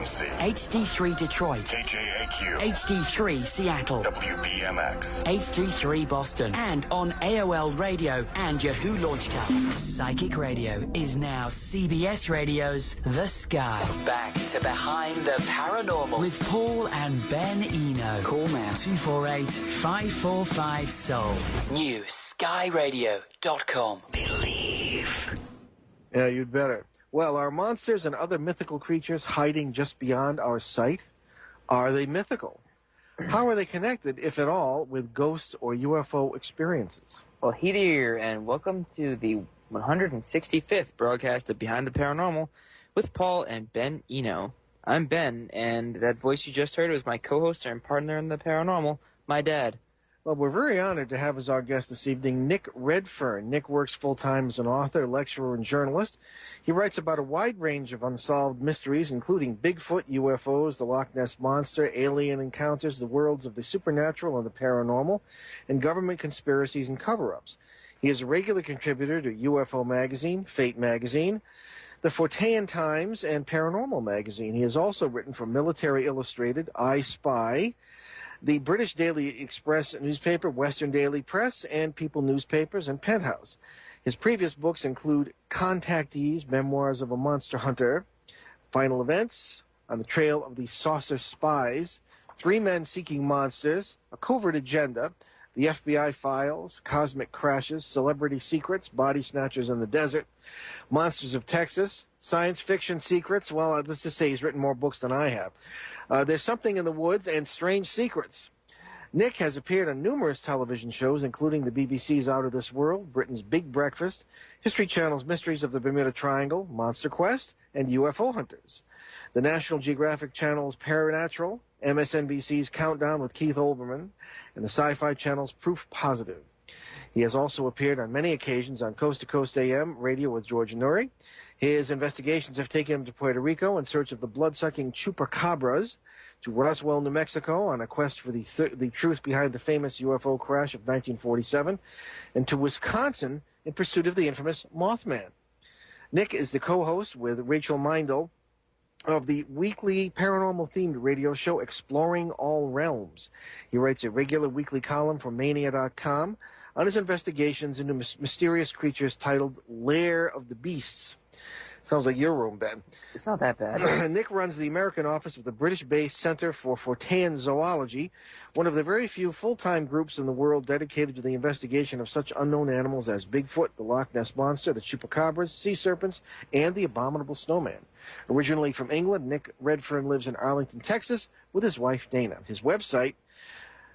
KMC, HD3 Detroit, KJAQ, HD3 Seattle, WBMX, HD3 Boston, and on AOL Radio and Yahoo Launchcast. Psychic Radio is now CBS Radio's The Sky. Back to Behind the Paranormal with Paul and Ben Eno. Call now 248-545-SOUL. New skyradio.com. Believe. Yeah, you'd better. Well, are monsters and other mythical creatures hiding just beyond our sight? Are they mythical? How are they connected, if at all, with ghost or UFO experiences? Well, here, and welcome to the 165th broadcast of Behind the Paranormal with Paul and Ben Eno. I'm Ben, and that voice you just heard was my co-host and partner in the paranormal, my dad. Well, we're very honored to have as our guest this evening Nick Redfern. Nick works full-time as an author, lecturer, and journalist. He writes about a wide range of unsolved mysteries, including Bigfoot, UFOs, the Loch Ness Monster, alien encounters, the worlds of the supernatural and the paranormal, and government conspiracies and cover-ups. He is a regular contributor to UFO Magazine, Fate Magazine, the Fortean Times, and Paranormal Magazine. He has also written for Military Illustrated, I Spy, the British Daily Express newspaper, Western Daily Press, and People newspapers, and Penthouse. His previous books include Contactees, Memoirs of a Monster Hunter, Final Events, On the Trail of the Saucer Spies, Three Men Seeking Monsters, A Covert Agenda, The FBI Files, Cosmic Crashes, Celebrity Secrets, Body Snatchers in the Desert, Monsters of Texas, Science Fiction Secrets. Well, let's just say he's written more books than I have. There's Something in the Woods, and Strange Secrets. Nick has appeared on numerous television shows, including the BBC's Out of This World, Britain's Big Breakfast, History Channel's Mysteries of the Bermuda Triangle, Monster Quest, and UFO Hunters, the National Geographic Channel's Paranatural, MSNBC's Countdown with Keith Olbermann, and the Sci-Fi Channel's Proof Positive. He has also appeared on many occasions on Coast to Coast AM radio with George Nuri. His investigations have taken him to Puerto Rico in search of the blood-sucking chupacabras, to Roswell, New Mexico, on a quest for the truth behind the famous UFO crash of 1947, and to Wisconsin in pursuit of the infamous Mothman. Nick is the co-host with Rachel Mindel of the weekly paranormal-themed radio show Exploring All Realms. He writes a regular weekly column for Mania.com on his investigations into mysterious creatures titled Lair of the Beasts. Sounds like your room, Ben. It's not that bad. Nick runs the American office of the British-based Center for Fortean Zoology, one of the very few full-time groups in the world dedicated to the investigation of such unknown animals as Bigfoot, the Loch Ness Monster, the chupacabras, sea serpents, and the abominable snowman. Originally from England, Nick Redfern lives in Arlington, Texas, with his wife, Dana. His website,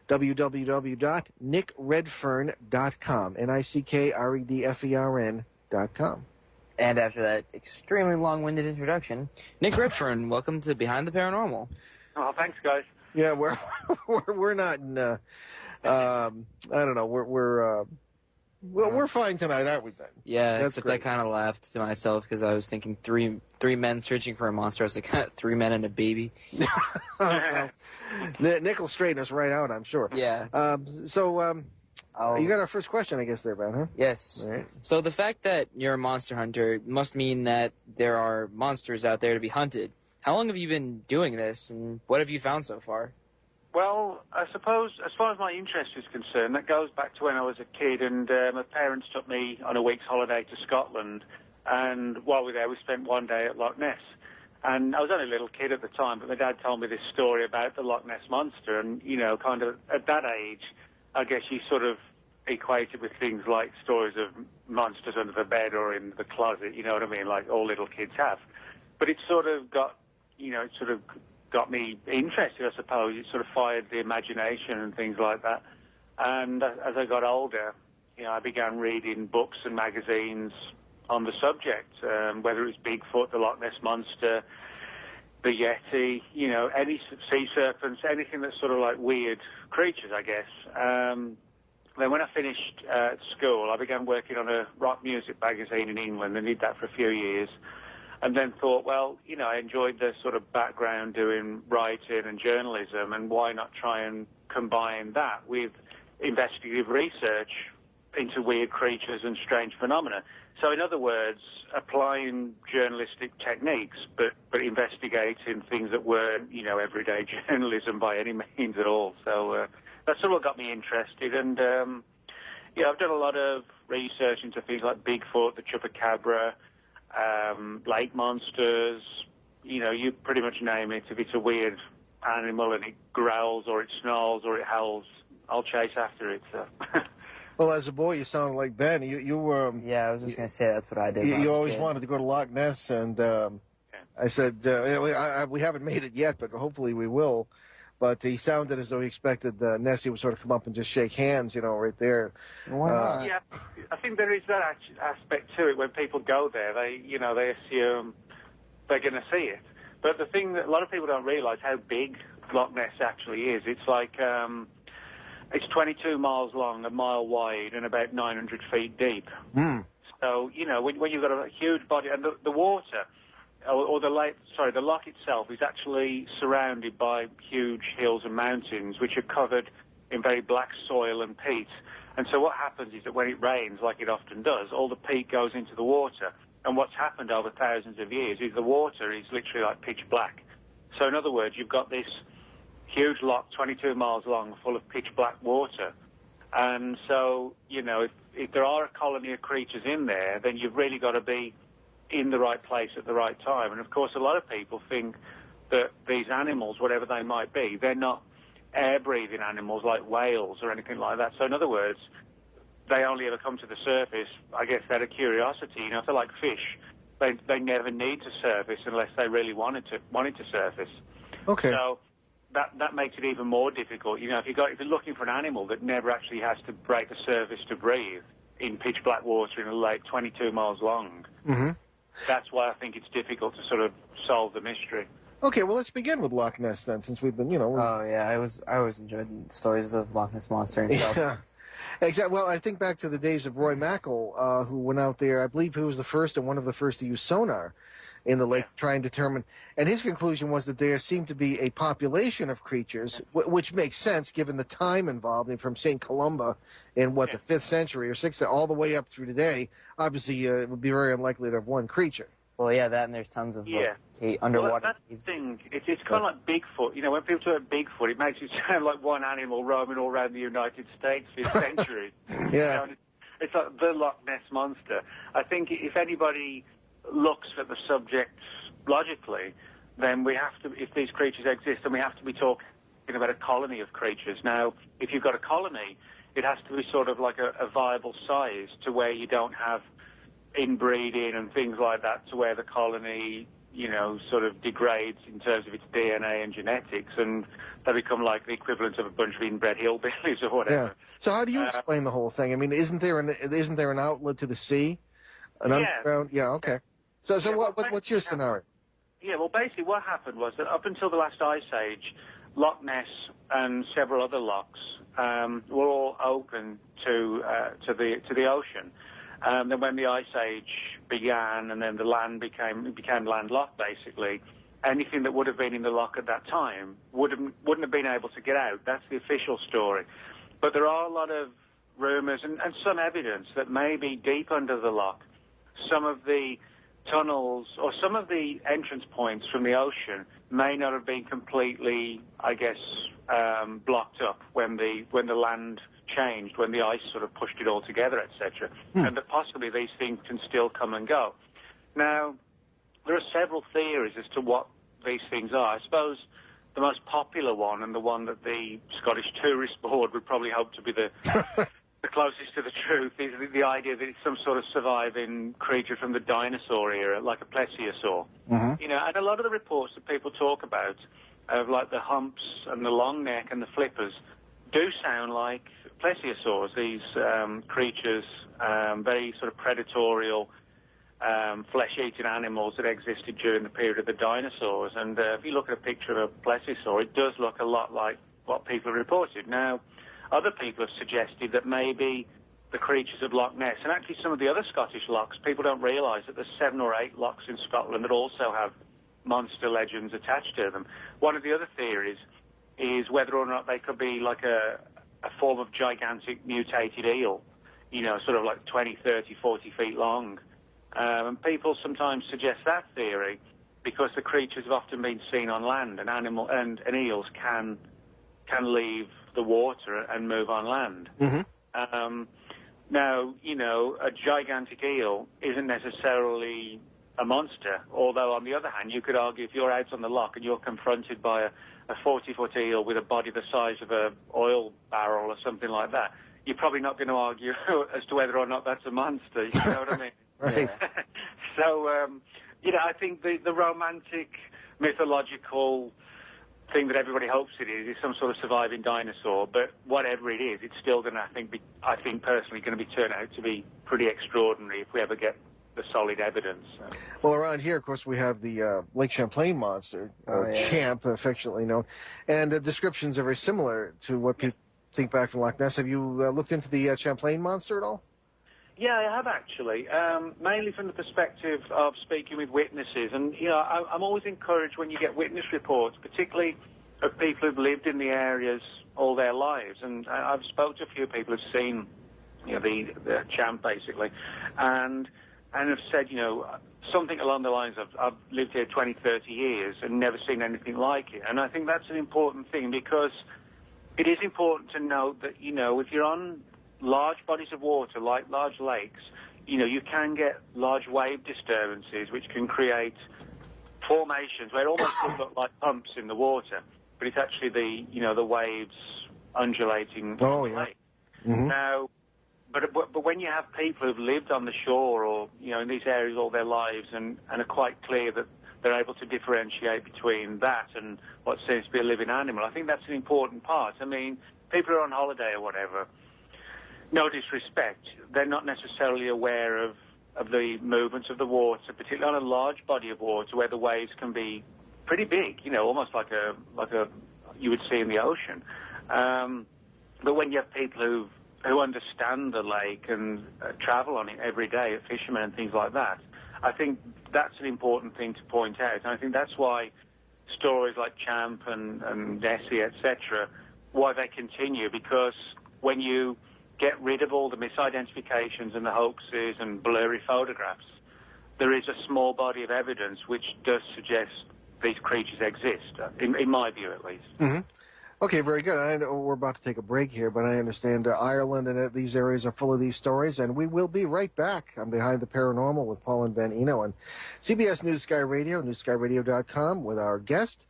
www.nickredfern.com, NICKREDFERN.com. And after that extremely long-winded introduction, Nick Redfern, welcome to Behind the Paranormal. Oh, thanks, guys. Yeah, we're not in. I don't know. We're fine tonight, aren't we, Ben? Yeah, that's except great. I kind of laughed to myself because I was thinking three men searching for a monster. I was like, 3 men and a baby. Nick will straighten us right out, I'm sure. Yeah. You got our first question, I guess, there, Ben, huh? Yes. Right. So the fact that you're a monster hunter must mean that there are monsters out there to be hunted. How long have you been doing this, and what have you found so far? Well, I suppose, as far as my interest is concerned, that goes back to when I was a kid, and my parents took me on a week's holiday to Scotland, and while we were there, we spent one day at Loch Ness. And I was only a little kid at the time, but my dad told me this story about the Loch Ness Monster, and, you know, kind of at that age, I guess you sort of equate it with things like stories of monsters under the bed or in the closet, you know what I mean, like all little kids have. But it sort of got me interested, I suppose. It sort of fired the imagination and things like that. And as I got older, you know, I began reading books and magazines on the subject, whether it's Bigfoot, the Loch Ness Monster, the Yeti, you know, any sea serpents, anything that's sort of like weird creatures, I guess. Then when I finished school, I began working on a rock music magazine in England and did that for a few years. And then thought, well, you know, I enjoyed the sort of background doing writing and journalism, and why not try and combine that with investigative research into weird creatures and strange phenomena. So in other words, applying journalistic techniques, but investigating things that weren't, everyday journalism by any means at all. So that's sort of what got me interested. And, I've done a lot of research into things like Bigfoot, the Chupacabra, lake monsters. You pretty much name it. If it's a weird animal and it growls or it snarls or it howls, I'll chase after it. So. Well, as a boy, you sounded like Ben. You Yeah, I was just going to say that's what I did. You always wanted to go to Loch Ness, and I said, we haven't made it yet, but hopefully we will. But he sounded as though he expected Nessie would sort of come up and just shake hands, right there. Wow. Yeah, I think there is that aspect to it. When people go there, they assume they're going to see it. But the thing that a lot of people don't realise how big Loch Ness actually is. It's like it's 22 miles long, a mile wide, and about 900 feet deep. Mm. So when you've got a huge body, and the water. Or the loch itself is actually surrounded by huge hills and mountains, which are covered in very black soil and peat. And so what happens is that when it rains, like it often does, all the peat goes into the water. And what's happened over thousands of years is the water is literally like pitch black. So in other words, you've got this huge loch, 22 miles long, full of pitch black water. And so, if there are a colony of creatures in there, then you've really got to be in the right place at the right time. And of course, a lot of people think that these animals, whatever they might be, they're not air-breathing animals like whales or anything like that. So in other words, they only ever come to the surface, I guess, out of curiosity. If they're like fish, they never need to surface unless they really wanted to surface. Okay. So that makes it even more difficult. If you're looking for an animal that never actually has to break the surface to breathe in pitch black water in a lake 22 miles long, mm-hmm. That's why I think it's difficult to sort of solve the mystery. Okay, well, let's begin with Loch Ness then, since we've been, Oh yeah, I always enjoyed the stories of Loch Ness Monster and stuff. Yeah, exactly. Well, I think back to the days of Roy Mackal, who went out there. I believe he was the first and one of the first to use sonar in the lake to try and determine. And his conclusion was that there seemed to be a population of creatures, which makes sense given the time involved, from St. Columba in the 5th century or 6th, all the way up through today. Obviously, it would be very unlikely to have one creature. Well, yeah, that and there's tons of underwater. Well, that's the thing. It's kind of like Bigfoot. When people talk about Bigfoot, it makes it sound like one animal roaming all around the United States for centuries. Yeah. It's like the Loch Ness Monster. I think if anybody looks at the subject logically, then we have to, if these creatures exist, then we have to be talking about a colony of creatures. Now, if you've got a colony, it has to be sort of like a viable size to where you don't have inbreeding and things like that, to where the colony, sort of degrades in terms of its DNA and genetics, and they become like the equivalent of a bunch of inbred hillbillies or whatever. Yeah. So how do you explain the whole thing? I mean, isn't there an outlet to the sea? Underground? Yeah, okay. So what's your scenario? Yeah, well, basically what happened was that up until the last ice age, Loch Ness and several other lochs were all open to the ocean. Then when the ice age began, and then the land became landlocked, basically, anything that would have been in the loch at that time wouldn't have been able to get out. That's the official story. But there are a lot of rumours and some evidence that maybe deep under the loch, some of the tunnels or some of the entrance points from the ocean may not have been completely, I guess, blocked up when the land changed, when the ice sort of pushed it all together, etc. And that possibly these things can still come and go. Now, there are several theories as to what these things are. I suppose the most popular one, and the one that the Scottish Tourist Board would probably hope to be the closest to the truth, is the idea that it's some sort of surviving creature from the dinosaur era, like a plesiosaur. Mm-hmm. And a lot of the reports that people talk about, of like the humps and the long neck and the flippers, do sound like plesiosaurs, these creatures, very sort of predatorial, flesh-eating animals that existed during the period of the dinosaurs. And if you look at a picture of a plesiosaur, it does look a lot like what people have reported. Now, other people have suggested that maybe the creatures of Loch Ness, and actually some of the other Scottish lochs, people don't realise that there's 7 or 8 lochs in Scotland that also have monster legends attached to them. One of the other theories is whether or not they could be like a form of gigantic mutated eel. sort of like 20, 30, 40 feet long. And people sometimes suggest that theory because the creatures have often been seen on land, and eels can leave the water and move on land. Mm-hmm. Now, a gigantic eel isn't necessarily a monster, although on the other hand, you could argue if you're out on the loch and you're confronted by a 40-foot eel with a body the size of an oil barrel or something like that, you're probably not going to argue as to whether or not that's a monster, you know what I mean? Right. So, I think the romantic, mythological thing that everybody hopes it is some sort of surviving dinosaur, but whatever it is, it's still going to, I think personally, going to be turned out to be pretty extraordinary if we ever get the solid evidence. Well, around here, of course, we have the Lake Champlain monster, Champ, affectionately known, and the descriptions are very similar to what people think back from Loch Ness. Have you looked into the Champlain monster at all? Yeah, I have actually, mainly from the perspective of speaking with witnesses. And, I'm always encouraged when you get witness reports, particularly of people who've lived in the areas all their lives. And I've spoken to a few people who've seen, the Champ, basically, and have said, something along the lines of, I've lived here 20, 30 years and never seen anything like it. And I think that's an important thing because it is important to note that, if you're on large bodies of water, like large lakes, you can get large wave disturbances, which can create formations where it almost look like pumps in the water, but it's actually the waves undulating on the lake. Mm-hmm. Now, but when you have people who've lived on the shore or in these areas all their lives and are quite clear that they're able to differentiate between that and what seems to be a living animal, I think that's an important part. I mean, people who are on holiday or whatever, no disrespect, they're not necessarily aware of the movements of the water, particularly on a large body of water where the waves can be pretty big, almost like a you would see in the ocean. But when you have people who understand the lake and travel on it every day, fishermen and things like that, I think that's an important thing to point out. And I think that's why stories like Champ and Nessie, etc., why they continue, because when you get rid of all the misidentifications and the hoaxes and blurry photographs, there is a small body of evidence which does suggest these creatures exist, in my view at least. Mm-hmm. Okay, very good. I know we're about to take a break here, but I understand Ireland and these areas are full of these stories, and we will be right back on Behind the Paranormal with Paul and Ben Eno on CBS News Sky Radio, newskyradio.com, with our guest,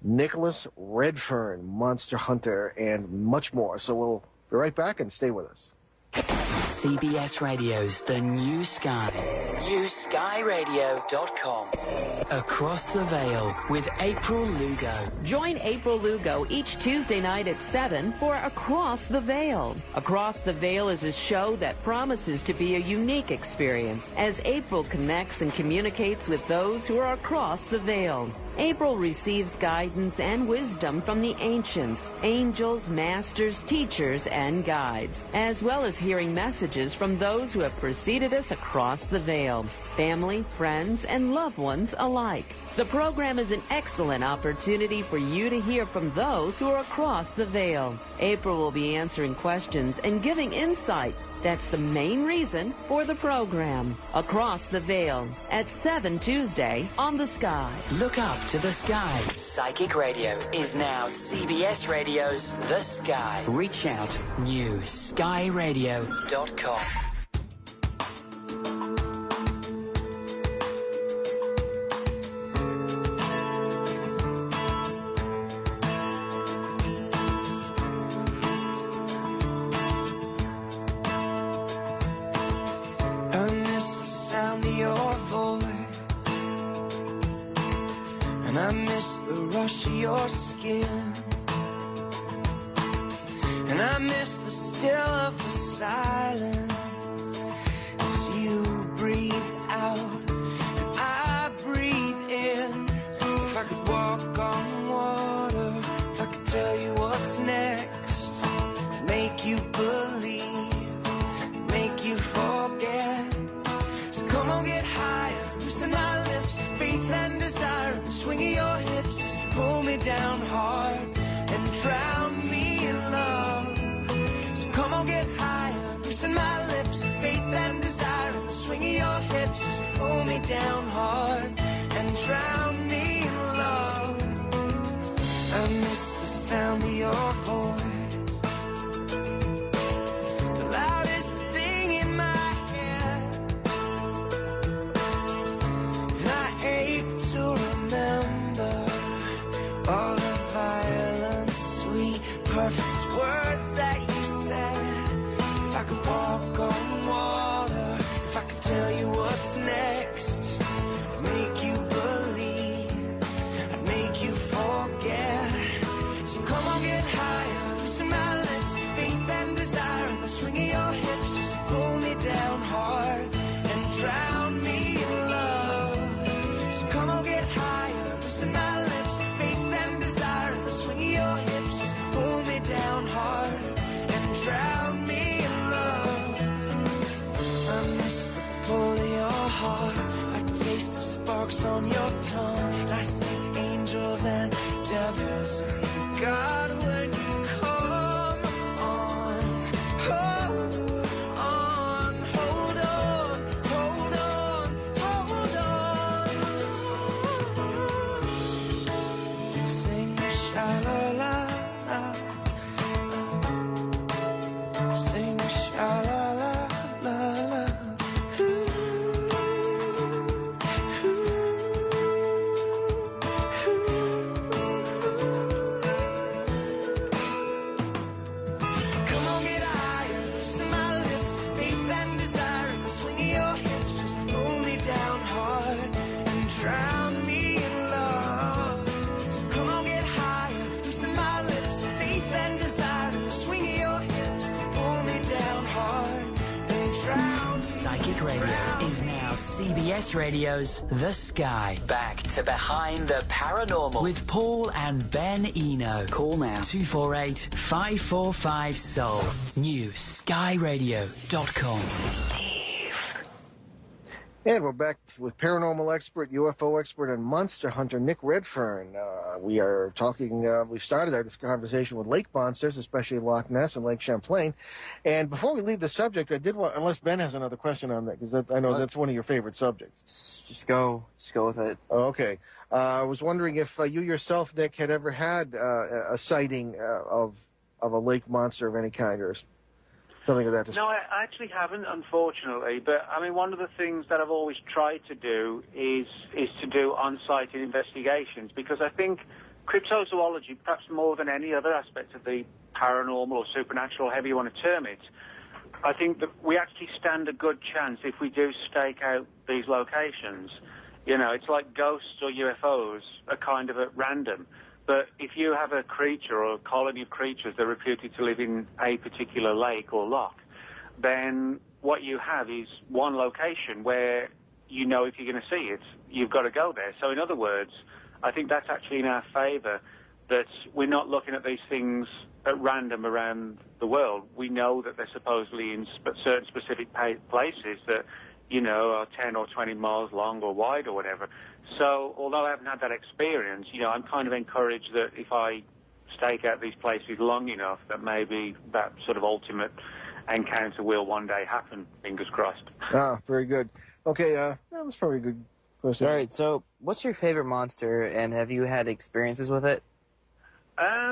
Nicholas Redfern, monster hunter, and much more. So we'll be right back and stay with us. CBS Radio's The New Sky. NewSkyRadio.com. Across the Veil with April Lugo. Join April Lugo each Tuesday night at 7 for Across the Veil. Across the Veil is a show that promises to be a unique experience as April connects and communicates with those who are across the veil. April receives guidance and wisdom from the ancients, angels, masters, teachers, and guides, as well as hearing messages from those who have preceded us across the veil, family, friends, and loved ones alike. The program is an excellent opportunity for you to hear from those who are across the veil. April will be answering questions and giving insight. That's the main reason for the program. Across the Veil at 7 Tuesday on The Sky. Look up to the sky. Psychic Radio is now CBS Radio's The Sky. Reach out, newskyradio.com. Your skin, and I miss the still of the silence as you breathe out and I breathe in. If I could walk on water, if I could tell you what's next, make you believe, make you forget. So come on, get higher, loosen my lips, faith and desire, and the swing of your hips. Pull me down hard and drown me in love. So come on, get higher, loosen my lips. hips, just pull me down hard and drown me in love. I miss the sound of your voice, the loudest thing in my head, and I ache to remember all the violent, sweet, perfect words that you said. If I could walk on water, if I could tell you what's next, I'd make you believe, I'd make you forget. So come on, get higher, loosen my lips, faith and desire, and the swing of your hips, just pull me down hard and drown me in love. So come on, get higher, loosen my lips, faith and desire, and the swing of your hips, just pull me down hard and drown me in love. I miss the pull of your heart, I taste the sparks on your tongue, and I see angels and devils. God, when you come on, hold on, hold on, hold on, hold on. Sing sha-la-la, sing sha-la-la, la-la. Come on, get higher, loosen my lips, faith and desire, and the swing of your hips, just pull me down hard and drown me in love. So come on, get higher, loosen my lips, faith and desire, and the swing of your hips, pull me down hard and drown me. Psychic Radio is now CBS Radio's The Sky. Back to Behind the Paranormal with Paul and Ben Eno. Call now 248-545-SOUL. New skyradio.com. And we're back with paranormal expert, UFO expert, and monster hunter Nick Redfern. We are talking, we started this conversation with lake monsters, especially Loch Ness and Lake Champlain. And before we leave the subject, I did want, unless Ben has another question on that, because I know that's one of your favorite subjects. Just go with it. Oh, okay. I was wondering if you yourself, Nick, had ever had a sighting of a lake monster of any kind or something of that. No, I actually haven't, unfortunately. But, I mean, one of the things that I've always tried to do is to do on-site investigations, because I think cryptozoology, perhaps more than any other aspect of the paranormal or supernatural, however you want to term it, I think that we actually stand a good chance if we do stake out these locations. You know, it's like ghosts or UFOs are kind of at random. But if you have a creature or a colony of creatures that are reputed to live in a particular lake or loch, then what you have is one location where you know if you're going to see it, you've got to go there. So in other words, I think that's actually in our favour, that we're not looking at these things at random around the world. We know that they're supposedly in certain specific places that, you know, are 10 or 20 miles long or wide or whatever. So, although I haven't had that experience, you know, I'm kind of encouraged that if I stake out these places long enough, that maybe that sort of ultimate encounter will one day happen. Fingers crossed. Ah, very good. Okay, that's probably a good question. All right, so what's your favorite monster, and have you had experiences with it? I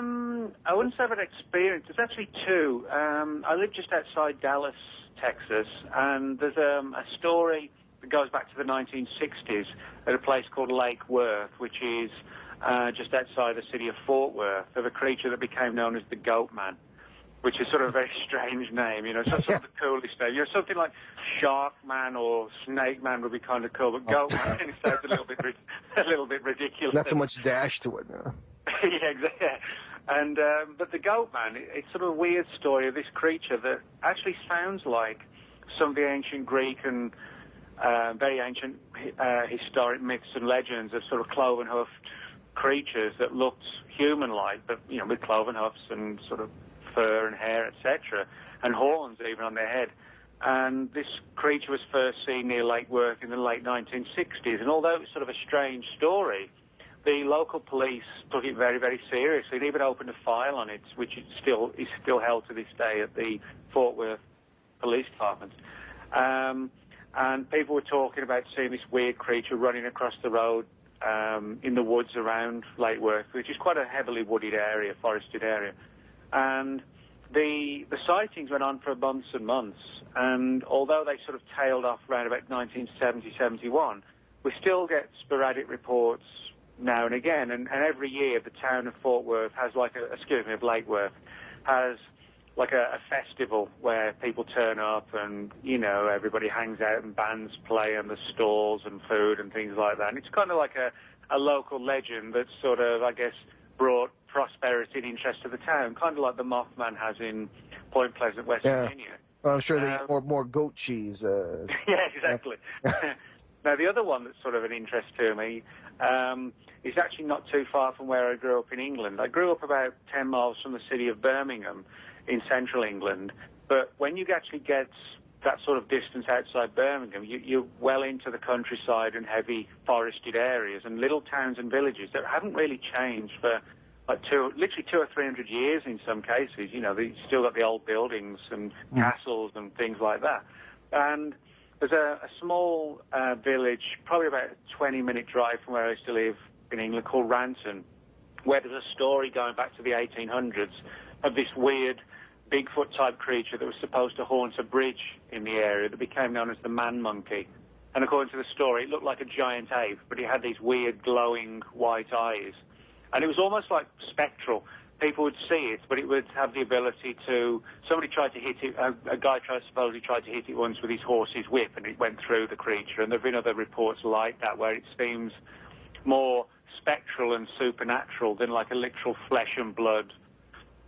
wouldn't say I've had experience. There's actually two. I live just outside Dallas, Texas, and there's a story that goes back to the 1960s at a place called Lake Worth, which is just outside the city of Fort Worth, of a creature that became known as the Goat Man, which is sort of a very strange name, you know. It's not sort of the coolest name. You know, something like Shark Man or Snake Man would be kind of cool, but Goat Man it sounds a little bit ridiculous. Not so much dash to it, no. Yeah, exactly. And but the Goat Man, it's sort of a weird story of this creature that actually sounds like some of the ancient Greek and very ancient historic myths and legends of sort of cloven-hoofed creatures that looked human-like, but, you know, with cloven hoofs and sort of fur and hair, etc., and horns even on their head. And this creature was first seen near Lake Worth in the late 1960s, and although it was sort of a strange story, the local police took it very, very seriously. They even opened a file on it, which is still held to this day at the Fort Worth Police Department. And people were talking about seeing this weird creature running across the road in the woods around Lake Worth, which is quite a heavily wooded area, forested area. And the sightings went on for months and months. And although they sort of tailed off around about 1970, 71, we still get sporadic reports now and again. And every year the town of Fort Worth has like of Lake Worth, has like a festival where people turn up and, you know, everybody hangs out and bands play and there's stalls and food and things like that. And it's kind of like a local legend that's sort of, I guess, brought prosperity and interest to the town, kind of like the Mothman has in Point Pleasant, West Virginia. Well, I'm sure they eat more goat cheese. Yeah, exactly. Now, the other one that's sort of an interest to me is actually not too far from where I grew up in England. I grew up about 10 miles from the city of Birmingham in central England, but when you actually get that sort of distance outside Birmingham, you're well into the countryside and heavy forested areas and little towns and villages that haven't really changed for like literally 200 or 300 years in some cases. You know, they still got the old buildings and castles and things like that. And there's a small village, probably about a 20-minute drive from where I used to live in England, called Ranton, where there's a story going back to the 1800s of this weird Bigfoot-type creature that was supposed to haunt a bridge in the area that became known as the man monkey. And according to the story, it looked like a giant ape, but it had these weird glowing white eyes. And it was almost like spectral. People would see it, but it would have the ability to... Somebody tried to hit it, a guy supposedly tried to hit it once with his horse's whip, and it went through the creature. And there have been other reports like that where it seems more spectral and supernatural than like a literal flesh and blood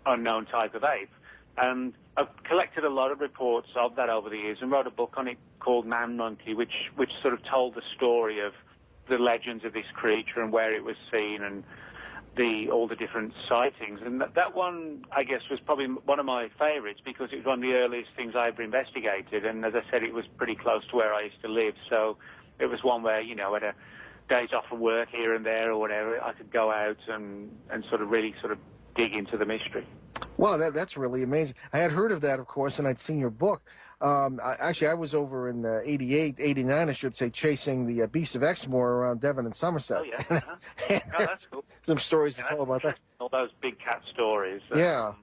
unknown type of ape. And I've collected a lot of reports of that over the years and wrote a book on it called Man Monkey, which sort of told the story of the legends of this creature and where it was seen and all the different sightings. And that one, I guess, was probably one of my favourites because it was one of the earliest things I ever investigated. And as I said, it was pretty close to where I used to live. So it was one where, you know, at a days off from work here and there or whatever, I could go out and sort of really sort of dig into the mystery. Well, that's really amazing. I had heard of that, of course, and I'd seen your book. I was over in 88, 89, I should say, chasing the Beast of Exmoor around Devon and Somerset. Oh, yeah. Oh, that's cool. Some stories to tell about that. All those big cat stories. Yeah.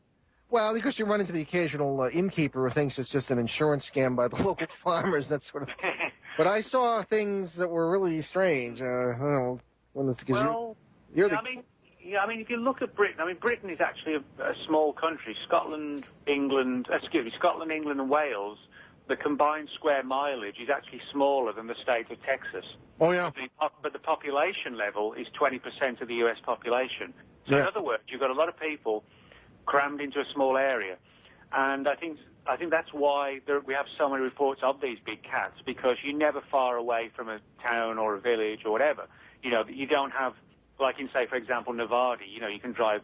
Well, because you run into the occasional innkeeper who thinks it's just an insurance scam by the local farmers, that sort of... But I saw things that were really strange. I don't know. I mean, if you look at Britain, Britain is actually a small country. Scotland, England, and Wales, the combined square mileage is actually smaller than the state of Texas. Oh, yeah. But the population level is 20% of the U.S. population. So in other words, you've got a lot of people crammed into a small area. And I think that's why we have so many reports of these big cats, because you're never far away from a town or a village or whatever. You know, you don't have... Like in, say, for example, Nevada, you know, you can drive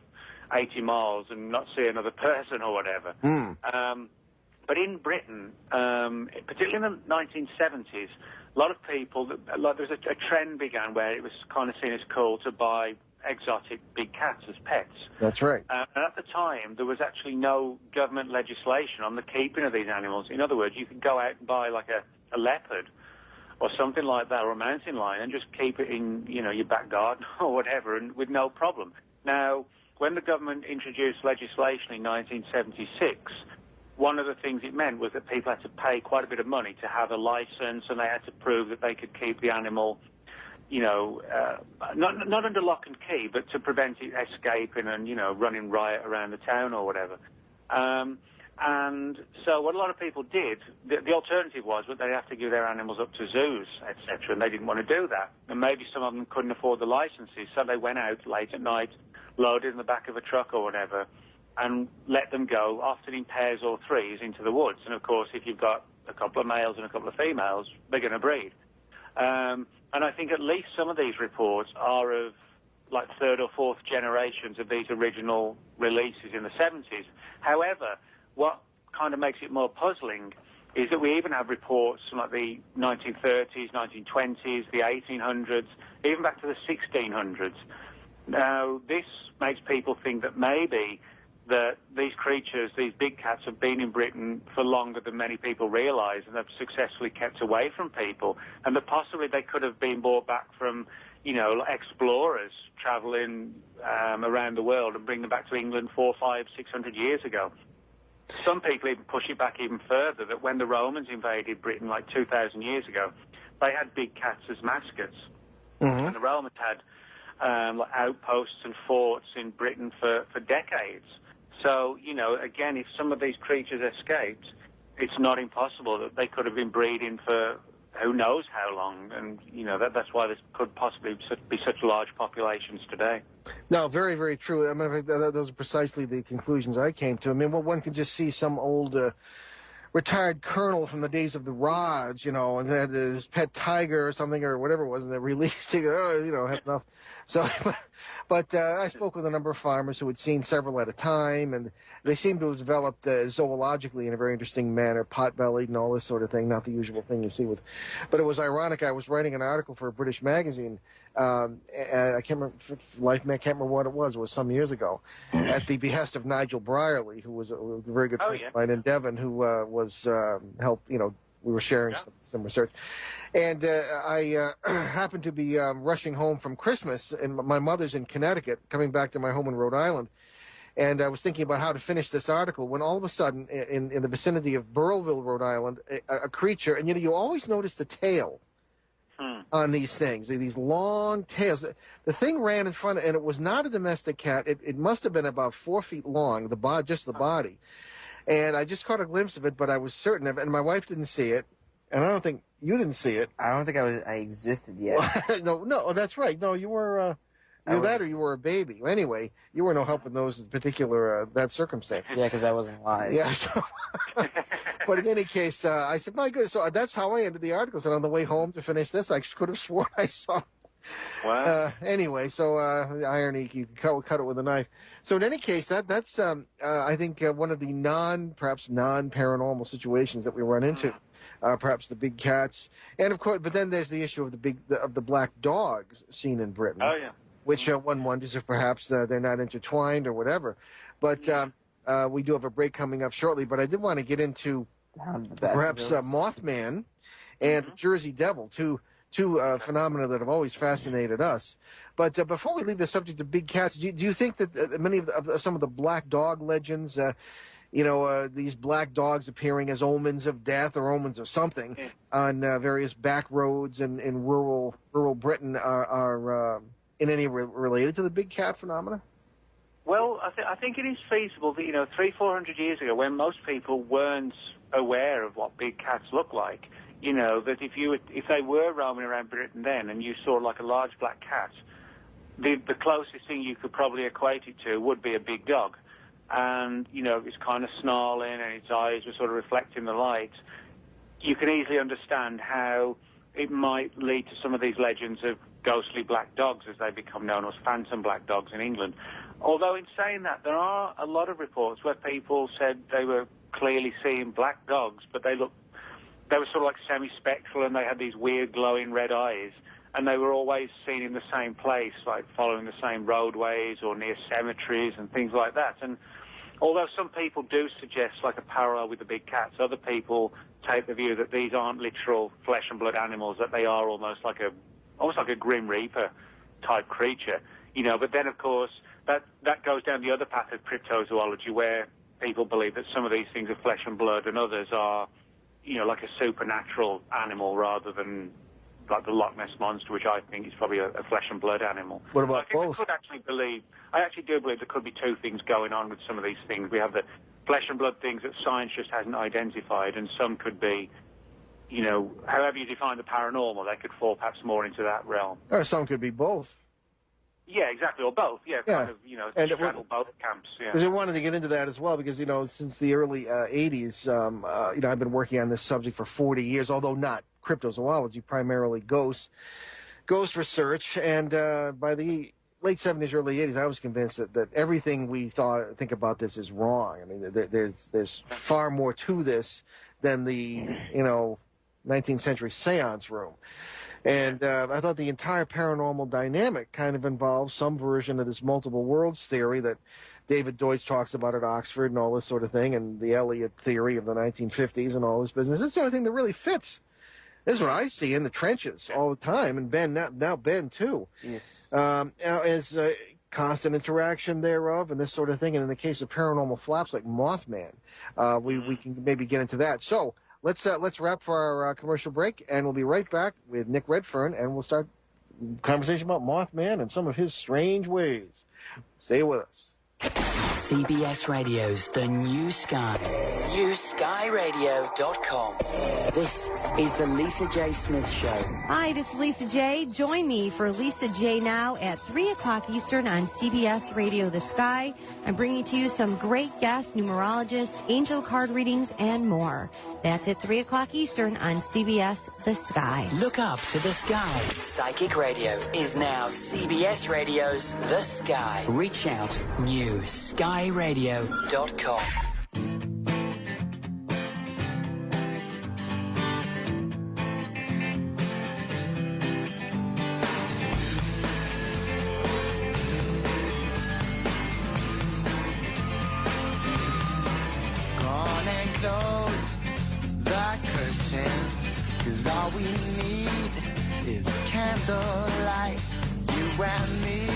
80 miles and not see another person or whatever. But in Britain, particularly in the 1970s, a lot of people, there's a trend began where it was kind of seen as cool to buy exotic big cats as pets. That's right. And at the time, there was actually no government legislation on the keeping of these animals. In other words, you could go out and buy like a leopard or something like that, or a mountain lion, and just keep it in, you know, your back garden or whatever, and with no problem. Now, when the government introduced legislation in 1976, one of the things it meant was that people had to pay quite a bit of money to have a license, and they had to prove that they could keep the animal, you know, not under lock and key, but to prevent it escaping and, you know, running riot around the town or whatever. And so what a lot of people did, the alternative was that they have to give their animals up to zoos, etc., and they didn't want to do that. And maybe some of them couldn't afford the licenses, so they went out late at night, loaded in the back of a truck or whatever, and let them go, often in pairs or threes, into the woods. And, of course, if you've got a couple of males and a couple of females, they're going to breed. And I think at least some of these reports are of, like, third or fourth generations of these original releases in the 70s. However, what kind of makes it more puzzling is that we even have reports from like the 1930s, 1920s, the 1800s, even back to the 1600s. Now, this makes people think that maybe that these creatures, these big cats, have been in Britain for longer than many people realise, and have successfully kept away from people, and that possibly they could have been brought back from, explorers travelling around the world and bring them back to England 400, 500, 600 years ago. Some people even push it back even further, that when the Romans invaded Britain like 2,000 years ago, they had big cats as mascots. Mm-hmm. And the Romans had outposts and forts in Britain for decades. So, again, if some of these creatures escaped, it's not impossible that they could have been breeding for who knows how long. And, that's why there could possibly be such large populations today. No, very, very true. I mean, those are precisely the conclusions I came to. I mean, one can just see some old retired colonel from the days of the Raj, and they had his pet tiger or something or whatever it was, and they released it. Had enough. So, but I spoke with a number of farmers who had seen several at a time, and they seem to have developed zoologically in a very interesting manner, pot-bellied and all this sort of thing, not the usual thing you see with. But it was ironic. I was writing an article for a British magazine. I can't remember, can't remember what it was. It was some years ago, at the behest of Nigel Brierley, who was a very good friend of mine in Devon, who was helped. We were sharing some research, and I happened to be rushing home from Christmas, and my mother's in Connecticut, coming back to my home in Rhode Island, and I was thinking about how to finish this article when all of a sudden, in the vicinity of Burrillville, Rhode Island, a creature, and you always notice the tail on these things, these long tails. The thing ran in front of, and it was not a domestic cat. It must have been about 4 feet long, just the body. And I just caught a glimpse of it, but I was certain of it, and my wife didn't see it, and I don't think you didn't see it. I don't think I existed yet. No, that's right. No, you were, or you were a baby. Anyway, you were no help in those particular, that circumstance. Yeah, because I wasn't alive. Yeah. So, but in any case, I said, my goodness, so that's how I ended the article. So on the way home to finish this, I could have sworn I saw. Wow. Anyway, so the irony, you can cut it with a knife. So in any case, that's I think one of the perhaps non-paranormal situations that we run into. Perhaps the big cats, and of course, but then there's the issue of the black dogs seen in Britain. Oh yeah. Which one wonders if perhaps they're not intertwined or whatever. But we do have a break coming up shortly. But I did want to get into perhaps Mothman and Jersey Devil, two phenomena that have always fascinated us. But before we leave the subject of big cats, do you think that many of some of the black dog legends, these black dogs appearing as omens of death or omens of something on various back roads in rural Britain are in any related to the big cat phenomena? Well, I think it is feasible that 300-400 years ago, when most people weren't aware of what big cats look like, that if they were roaming around Britain then and you saw like a large black cat, the closest thing you could probably equate it to would be a big dog. And, it's kind of snarling and its eyes were sort of reflecting the light. You can easily understand how it might lead to some of these legends of ghostly black dogs, as they become known as phantom black dogs in England. Although in saying that, there are a lot of reports where people said they were clearly seeing black dogs, but they were sort of like semi-spectral, and they had these weird glowing red eyes, and they were always seen in the same place, like following the same roadways or near cemeteries and things like that. And although some people do suggest like a parallel with the big cats, other people take the view that these aren't literal flesh and blood animals, that they are almost like a Grim Reaper type creature, But then, of course, that goes down the other path of cryptozoology, where people believe that some of these things are flesh and blood and others are, like a supernatural animal rather than like the Loch Ness Monster, which I think is probably a flesh and blood animal. What about both? I actually do believe there could be two things going on with some of these things. We have the flesh and blood things that science just hasn't identified, and some could be, however you define the paranormal, they could fall perhaps more into that realm. Or some could be both. Yeah, exactly, or both. Yeah, kind of, and straddle both camps. Yeah. Because I wanted to get into that as well, because since the early '80s, I've been working on this subject for 40 years, although not cryptozoology, primarily ghost research. And by the late '70s, early '80s, I was convinced that everything we think about this is wrong. I mean, there's far more to this than the 19th century seance room. And I thought the entire paranormal dynamic kind of involves some version of this multiple worlds theory that David Deutsch talks about at Oxford and all this sort of thing, and the Elliott theory of the 1950s and all this business. It's the only thing that really fits. This is what I see in the trenches all the time, and Ben, now Ben too. Yes. As constant interaction thereof and this sort of thing. And in the case of paranormal flops like Mothman, we can maybe get into that. So let's wrap for our commercial break, and we'll be right back with Nick Redfern, and we'll start conversation about Mothman and some of his strange ways. Stay with us. CBS Radio's The New Sky. NewSkyRadio.com. This is the Lisa J. Smith Show. Hi, this is Lisa J. Join me for Lisa J. Now at 3 o'clock Eastern on CBS Radio The Sky. I'm bringing to you some great guests, numerologists, angel card readings, and more. That's at 3 o'clock Eastern on CBS The Sky. Look up to the sky. Psychic Radio is now CBS Radio's The Sky. Reach out. NewSkyRadio.com. All we need is candlelight, you and me,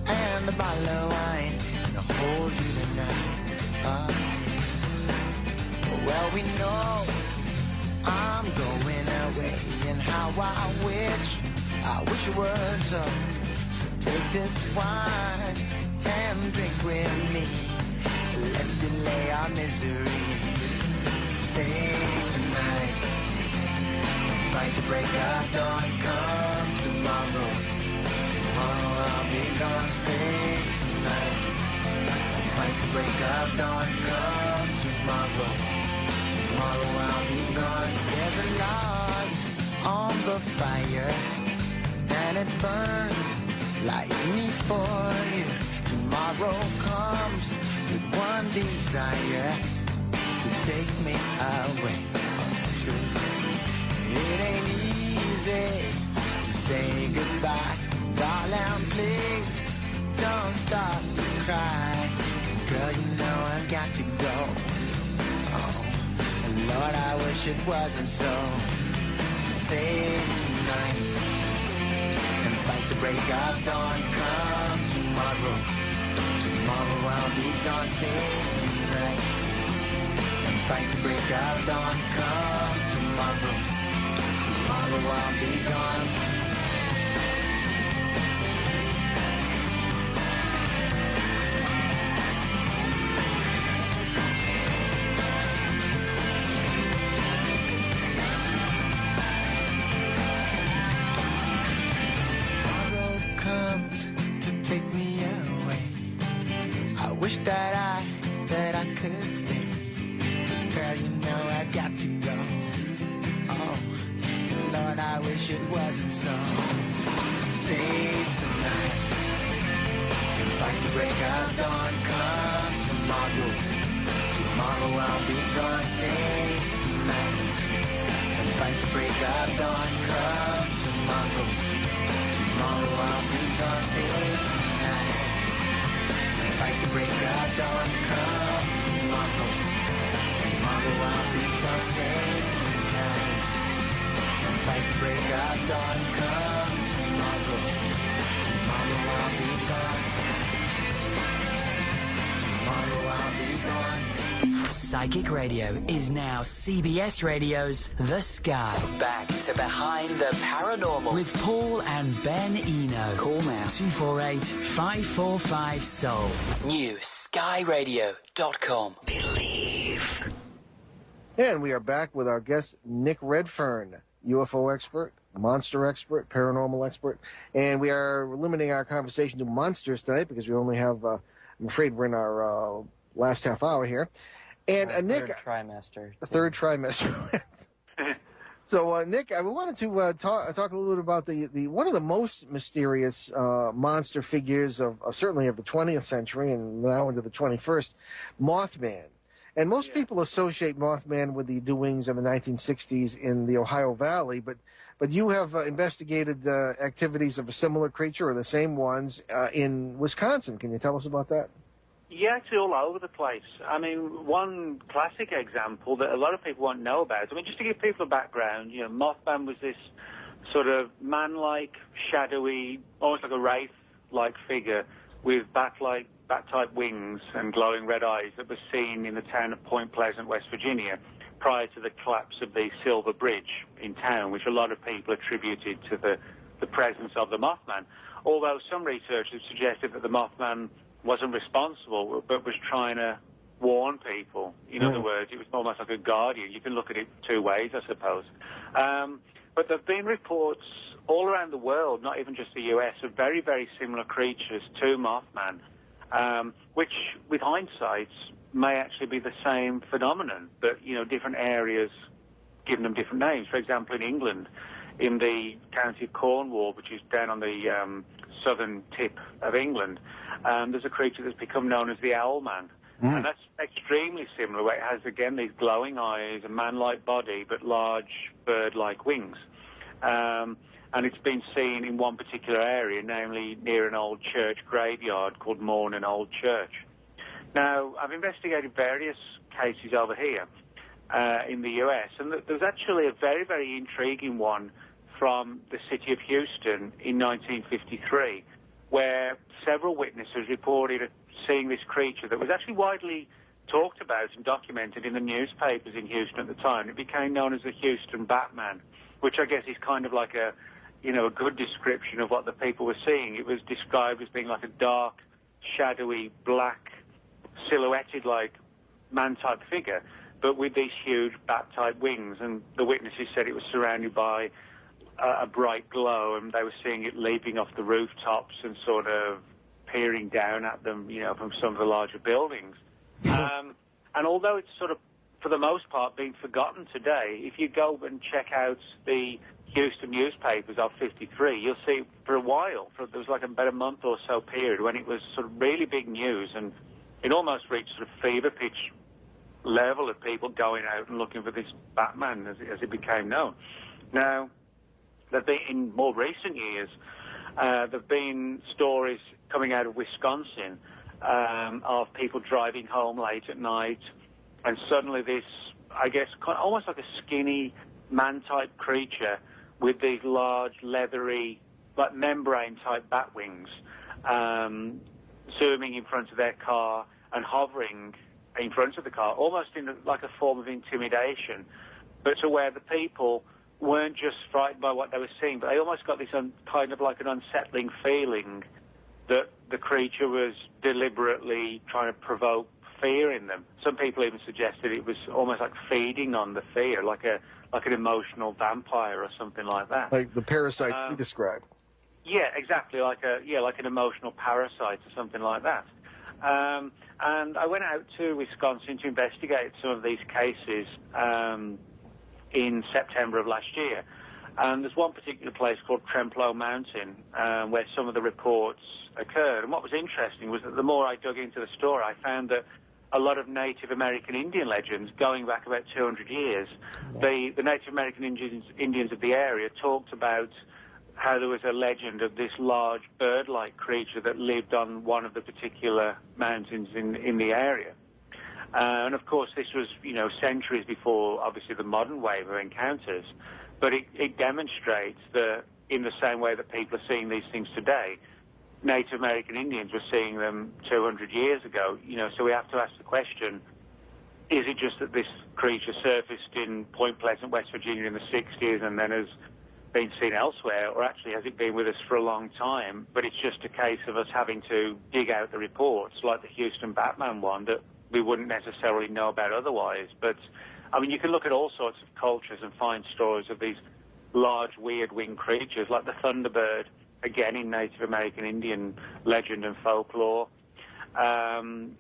and a bottle of wine, and I'll hold you tonight. Well, we know I'm going away, and how I wish it was so. So take this wine and drink with me. Let's delay our misery. Say tonight. Fight the break of dawn, come tomorrow. Tomorrow I'll be gone, say tonight. Fight the break of dawn, come tomorrow. Tomorrow I'll be gone. There's a log on the fire, and it burns like me for you. Tomorrow comes with one desire, to take me away. It's true. It ain't easy to say goodbye, darling, please don't stop to cry. 'Cause girl, you know I've got to go. Oh, and Lord, I wish it wasn't so. Save tonight and fight the break of dawn. Come tomorrow, tomorrow I'll be gone. Save tonight and fight the break of dawn. Come tomorrow. Tomorrow I'll be gone. Tomorrow comes to take me away. I wish that I could stay. Girl, you know I got to go. Oh. Lord, I wish it wasn't so. Save tonight and fight the break of dawn. Come tomorrow, tomorrow I'll be gone. Save tonight and fight the break of dawn. Come tomorrow, tomorrow I'll be gone. Save tonight and fight the break of dawn. Come tomorrow, tomorrow I'll be gone. Save tonight. Fight the break of dawn, come tomorrow. Tomorrow I'll be gone. Tomorrow I'll be gone. Psychic Radio is now CBS Radio's The Sky. Back to Behind the Paranormal with Paul and Ben Eno. Call now 248-545-SOUL. NewSkyRadio.com. Believe. And we are back with our guest, Nick Redfern, UFO expert, monster expert, paranormal expert. And we are limiting our conversation to monsters tonight because we only have, I'm afraid we're in our last half hour here. And Nick... Third trimester. So, Nick, I wanted to talk a little bit about the one of the most mysterious monster figures of certainly of the 20th century and now into the 21st, Mothman. And most people associate Mothman with the doings in the 1960s in the Ohio Valley, but But you have investigated activities of a similar creature or the same ones in Wisconsin. Can you tell us about that? Yeah, actually all over the place. I mean, one classic example that a lot of people won't know about, I mean, just to give people a background, Mothman was this sort of man-like, shadowy, almost like a wraith-like figure with bat-type wings and glowing red eyes that was seen in the town of Point Pleasant, West Virginia, prior to the collapse of the Silver Bridge in town, which a lot of people attributed to the presence of the Mothman. Although some researchers suggested that the Mothman wasn't responsible, but was trying to warn people. In other words, it was almost like a guardian. You can look at it two ways, I suppose. But there have been reports all around the world, not even just the US, of very, very similar creatures to Mothman, which, with hindsight, may actually be the same phenomenon, but, different areas giving them different names. For example, in England, in the county of Cornwall, which is down on the southern tip of England, there's a creature that's become known as the Owlman. And that's extremely similar, where it has, again, these glowing eyes, a man-like body, but large bird-like wings. And it's been seen in one particular area, namely near an old church graveyard called Morning Old Church. Now, I've investigated various cases over here in the US, and there's actually a very, very intriguing one from the city of Houston in 1953, where several witnesses reported seeing this creature that was actually widely talked about and documented in the newspapers in Houston at the time. It became known as the Houston Batman, which I guess is kind of like a good description of what the people were seeing. It was described as being like a dark, shadowy, black, silhouetted like man-type figure, but with these huge bat-type wings. And the witnesses said it was surrounded by a bright glow, and they were seeing it leaping off the rooftops and sort of peering down at them, from some of the larger buildings. And although it's sort of, for the most part, been forgotten today, if you go and check out the Houston newspapers of 53, you'll see for a while, there was like about a month or so period when it was sort of really big news, and it almost reached sort of fever pitch level of people going out and looking for this Batman as it became known. Now, there've been, in more recent years, there've been stories coming out of Wisconsin of people driving home late at night, and suddenly this, I guess, almost like a skinny man-type creature with these large, leathery, like membrane-type bat wings, zooming in front of their car and hovering in front of the car, almost in like a form of intimidation, but to where the people weren't just frightened by what they were seeing, but they almost got this kind of like an unsettling feeling that the creature was deliberately trying to provoke fear in them. Some people even suggested it was almost like feeding on the fear, like an emotional vampire or something like that. Like the parasites we described. Yeah, exactly, like an emotional parasite or something like that. And I went out to Wisconsin to investigate some of these cases in September of last year. And there's one particular place called Tremplow Mountain where some of the reports occurred. And what was interesting was that the more I dug into the story, I found that a lot of Native American Indian legends going back about 200 years, the Native American Indians of the area talked about how there was a legend of this large bird-like creature that lived on one of the particular mountains in the area. And of course, this was, centuries before, obviously, the modern wave of encounters. But it demonstrates that in the same way that people are seeing these things today, Native American Indians were seeing them 200 years ago. So we have to ask the question, is it just that this creature surfaced in Point Pleasant, West Virginia in the 60s and then has been seen elsewhere, or actually has it been with us for a long time, but it's just a case of us having to dig out the reports, like the Houston Batman one, that we wouldn't necessarily know about otherwise. But, I mean, you can look at all sorts of cultures and find stories of these large, weird winged creatures, like the Thunderbird, again in Native American Indian legend and folklore. In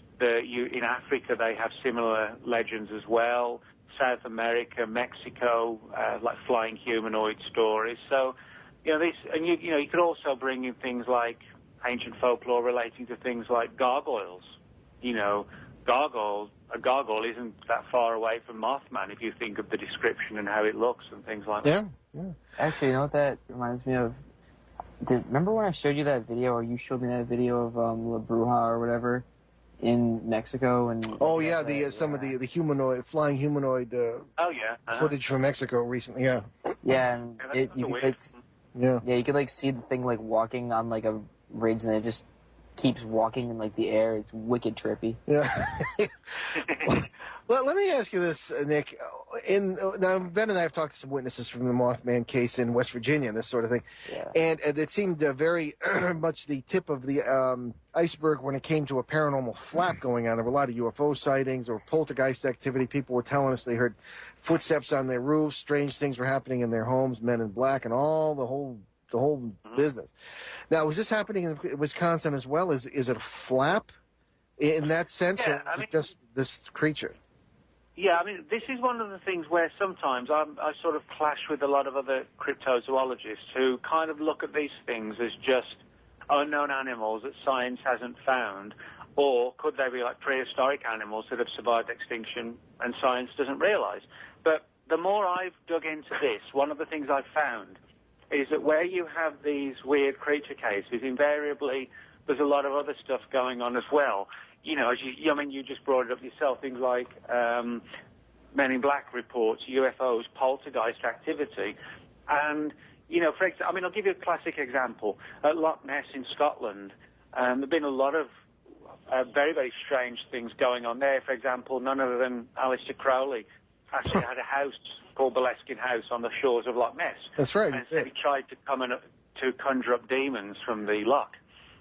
Africa, they have similar legends as well. South America, Mexico, like flying humanoid stories. So, you could also bring in things like ancient folklore relating to things like gargoyles. A gargoyle isn't that far away from Mothman if you think of the description and how it looks and things like that. Actually, you know what that reminds me of? Remember when I showed you that video, or you showed me that video of La Bruja or whatever in Mexico? And some of the flying humanoid footage from Mexico recently. Yeah. Yeah, and you could like see the thing like walking on like a ridge, and it just keeps walking in like the air. It's wicked trippy. Yeah. Well, let me ask you this, Nick. Now, Ben and I have talked to some witnesses from the Mothman case in West Virginia and this sort of thing, and it seemed very much the tip of the iceberg when it came to a paranormal flap going on. There were a lot of UFO sightings or poltergeist activity. People were telling us they heard footsteps on their roofs, strange things were happening in their homes, men in black, and all the whole business. Now, is this happening in Wisconsin as well? Is it a flap in that sense, or is it just this creature? Yeah, I mean, this is one of the things where sometimes I sort of clash with a lot of other cryptozoologists who kind of look at these things as just unknown animals that science hasn't found, or could they be like prehistoric animals that have survived extinction and science doesn't realize? But the more I've dug into this, one of the things I've found is that where you have these weird creature cases, invariably there's a lot of other stuff going on as well. You know, you just brought it up yourself, things like Men in Black reports, UFOs, poltergeist activity. And, for example, I'll give you a classic example. At Loch Ness in Scotland, there have been a lot of very, very strange things going on there. For example, none other than Aleister Crowley actually had a house called Boleskine House on the shores of Loch Ness. That's right. And said he tried to conjure up demons from the loch.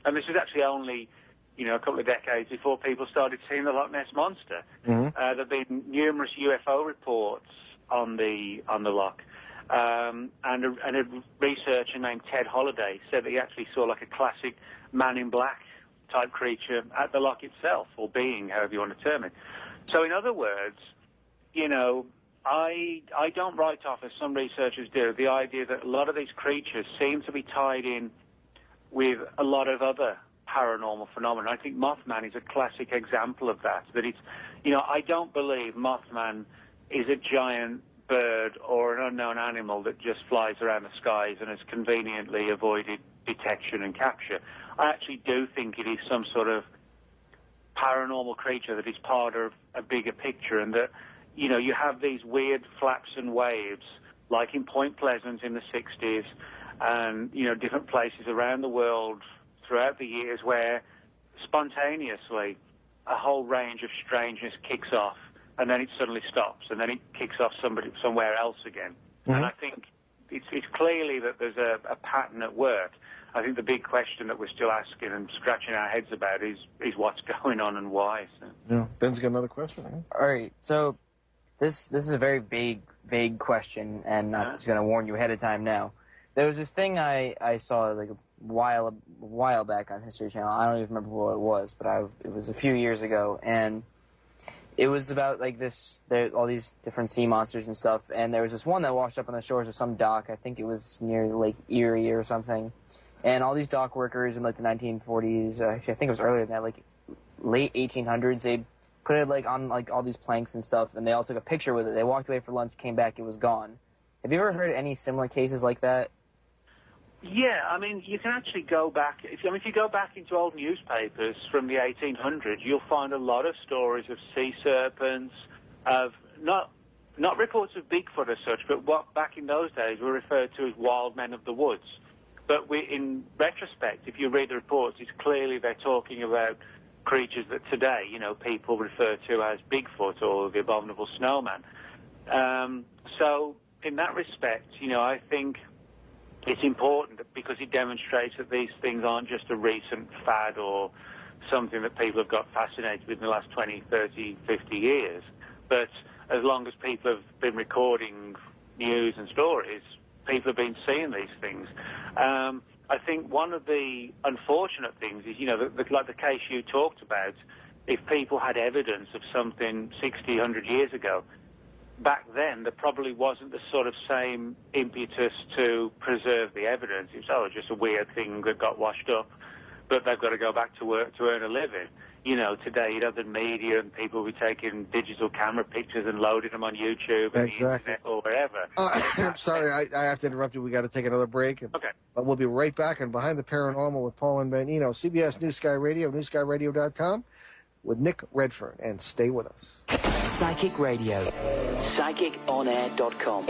And this was actually only a couple of decades before people started seeing the Loch Ness Monster. Mm-hmm. There have been numerous UFO reports on the loch. And a researcher named Ted Holliday said that he actually saw like a classic Man in Black type creature at the loch itself, or being, however you want to term it. So in other words, I don't write off, as some researchers do, the idea that a lot of these creatures seem to be tied in with a lot of other paranormal phenomena. I think Mothman is a classic example of that. That it's, I don't believe Mothman is a giant bird or an unknown animal that just flies around the skies and has conveniently avoided detection and capture. I actually do think it is some sort of paranormal creature that is part of a bigger picture, and that, you have these weird flaps and waves, like in Point Pleasant in the 60s, and, different places around the world throughout the years where spontaneously a whole range of strangeness kicks off, and then it suddenly stops, and then it kicks off somewhere else again. Mm-hmm. And I think it's clearly that there's a pattern at work. I think the big question that we're still asking and scratching our heads about is what's going on and why. So. Yeah, Ben's got another question. All right, so this is a very vague question, and I'm just going to warn you ahead of time now. There was this thing I saw like a while back on History Channel. I don't even remember what it was, but it was a few years ago, and it was about like all these different sea monsters and stuff. And there was this one that washed up on the shores of some dock. I think it was near Lake Erie or something. And all these dock workers in like the 1940s, actually I think it was earlier than that, like late 1800s, they put it like on like all these planks and stuff, and they all took a picture with it. They walked away for lunch, came back, it was gone. Have you ever heard any similar cases like that? Yeah, I mean, you can actually go back. If you go back into old newspapers from the 1800s, you'll find a lot of stories of sea serpents, of not reports of Bigfoot as such, but what back in those days were referred to as wild men of the woods. But in retrospect, if you read the reports, it's clearly they're talking about creatures that today, people refer to as Bigfoot or the abominable snowman. So in that respect, I think it's important because it demonstrates that these things aren't just a recent fad or something that people have got fascinated with in the last 20, 30, 50 years. But as long as people have been recording news and stories, people have been seeing these things. I think one of the unfortunate things is, like the case you talked about, if people had evidence of something 60, 100 years ago, back then there probably wasn't the sort of same impetus to preserve the evidence. It's just a weird thing that got washed up, but they've got to go back to work to earn a living. today, the media and people will be taking digital camera pictures and loading them on YouTube and the internet or wherever. I'm sorry, I have to interrupt you. We got to take another break. Okay. But we'll be right back on Behind the Paranormal with Paul and Ben Eno, CBS New Sky Radio, newskyradio.com, with Nick Redfern. And stay with us. Psychic Radio, psychiconair.com.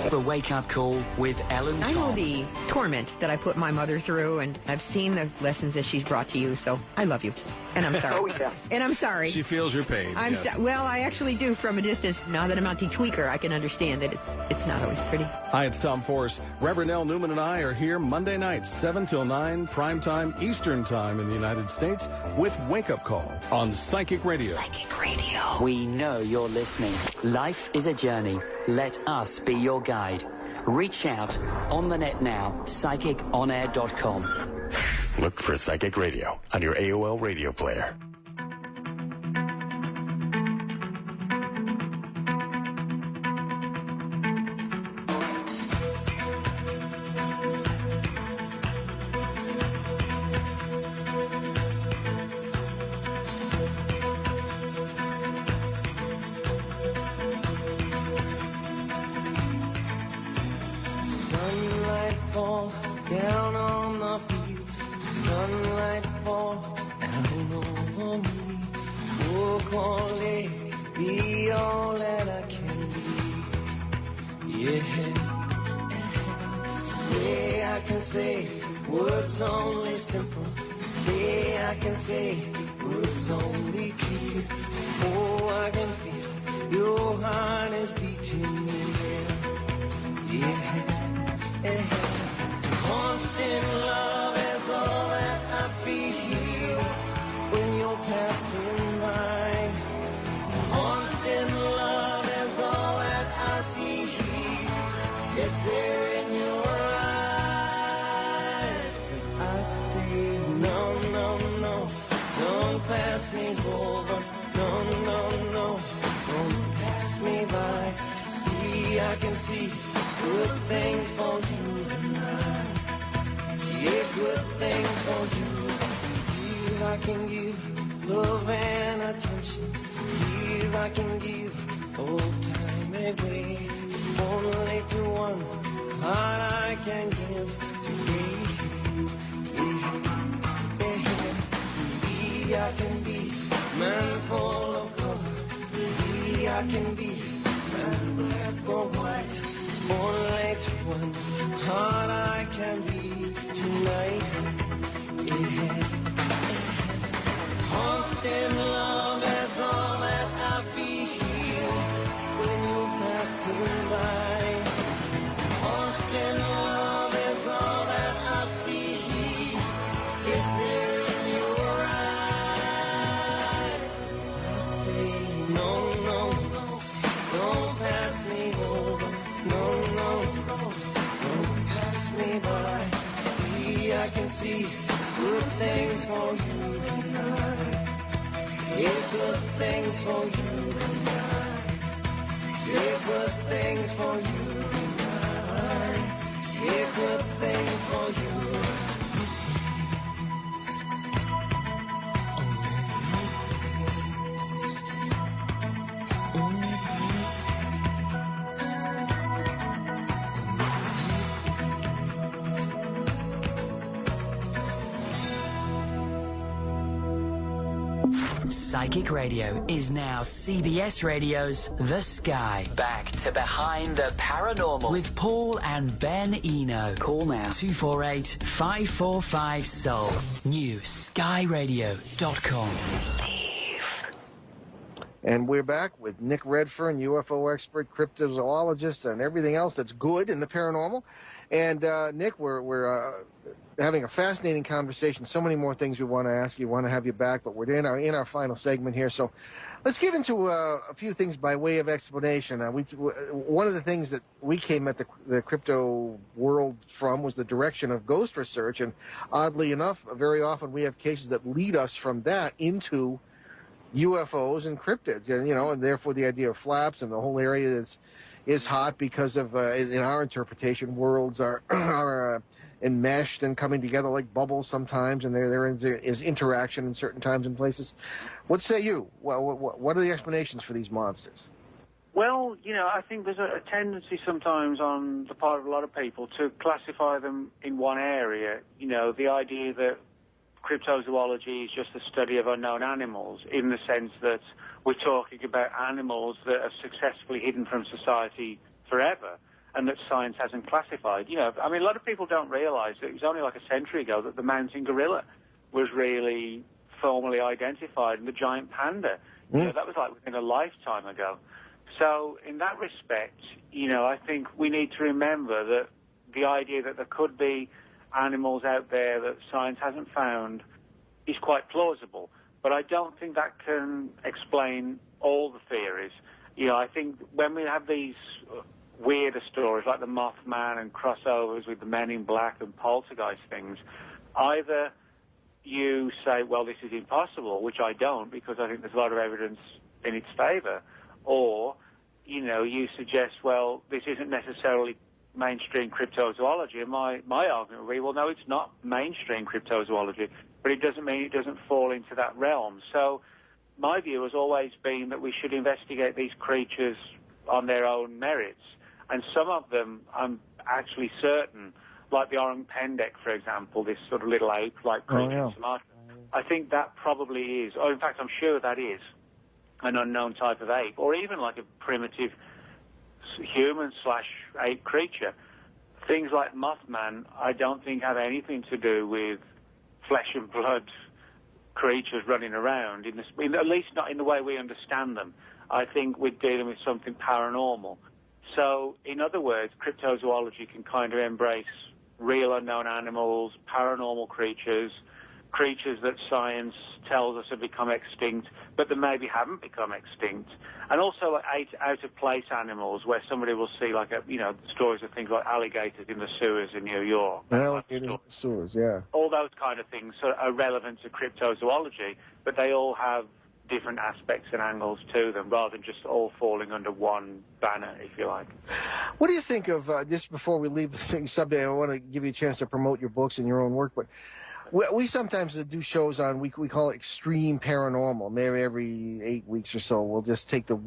The wake-up call with Ellen I know Tom. the torment that I put my mother through, and I've seen the lessons that she's brought to you, so I love you. And I'm sorry. Oh, yeah. And I'm sorry. She feels your pain. Well, I actually do from a distance. Now that I'm not the tweaker, I can understand that it's not always pretty. Hi, it's Tom Force. Reverend L. Newman and I are here Monday nights, 7 till 9, prime time, Eastern time in the United States, with Wake Up Call on Psychic Radio. Psychic Radio. We know you're listening. Life is a journey. Let us be your guide. Reach out on the net now, psychiconair.com. Look for Psychic Radio on your AOL radio player. Sunlight fall down on the fields. Sunlight fall down over me. Oh, call it, be all that I can be. Yeah. Say I can say words only simple. Say I can say words only clear. Oh, I can feel your heart is beating me. Yeah. Haunting love is all that I feel when you're passing by. Haunting love is all that I see. It's there in your eyes. I say no, no, no, don't pass me over. No, no, no, don't pass me by. See, I can see good things for you tonight. Yeah, good things for you. If I can give love and attention, if I can give old time away, only to one heart I can give today. Maybe I can be man full of color. Maybe I can be man black or white. Only to one heart I can be tonight. Yeah. Haunting love is all that I feel when you're passing by. Haunting love is all that I see. It's there in your eyes. I say no, no, no, don't pass me over. No, no, no, don't pass me by. See, I can see good things for you tonight. Yeah, good things for you tonight. Yeah, good things for you tonight. Yeah, good things for you. Psychic Radio is now CBS Radio's The Sky. Back to Behind the Paranormal with Paul and Ben Eno. Call now 248-545-SOUL. New skyradio.com. And we're back with Nick Redfern, UFO expert, cryptozoologist, and everything else that's good in the paranormal. And Nick, we're having a fascinating conversation. So many more things we want to ask you. Want to have you back, but we're in our final segment here. So let's get into a few things by way of explanation. One of the things that we came at the crypto world from was the direction of ghost research, and oddly enough, very often we have cases that lead us from that into UFOs and cryptids, and and therefore the idea of flaps and the whole area is, is hot because of, in our interpretation, worlds are enmeshed and coming together like bubbles sometimes, and there is interaction in certain times and places. What say you? What are the explanations for these monsters? Well, I think there's a tendency sometimes on the part of a lot of people to classify them in one area. The idea that cryptozoology is just the study of unknown animals, in the sense that we're talking about animals that are successfully hidden from society forever, and that science hasn't classified. A lot of people don't realize that it was only like a century ago that the mountain gorilla was really formally identified, and the giant panda. That was like within a lifetime ago. So in that respect, I think we need to remember that the idea that there could be animals out there that science hasn't found is quite plausible. But I don't think that can explain all the theories. I think when we have these weirder stories like the Mothman and crossovers with the Men in Black and poltergeist things, either you say, well, this is impossible, which I don't, because I think there's a lot of evidence in its favor, or, you suggest, well, this isn't necessarily mainstream cryptozoology, and my argument would be, well, no, it's not mainstream cryptozoology, but it doesn't mean it doesn't fall into that realm. So my view has always been that we should investigate these creatures on their own merits, and some of them I'm actually certain, like the orang pendek, for example, this sort of little ape-like creature in Sumatra. I think that probably is, or in fact I'm sure that is, an unknown type of ape, or even like a primitive human/ape creature. Things like Mothman, I don't think have anything to do with flesh and blood creatures running around, at least not in the way we understand them. I think we're dealing with something paranormal. So, in other words, cryptozoology can kind of embrace real unknown animals, paranormal creatures that science tells us have become extinct, but that maybe haven't become extinct. And also out-of-place animals, where somebody will see, stories of things like alligators in the sewers in New York. Alligators in the sewers, yeah. All those kind of things are relevant to cryptozoology, but they all have different aspects and angles to them, rather than just all falling under one banner, if you like. What do you think of, just before we leave the subject, I want to give you a chance to promote your books and your own work, but we sometimes do shows on, we call it extreme paranormal. Maybe every 8 weeks or so, we'll just take the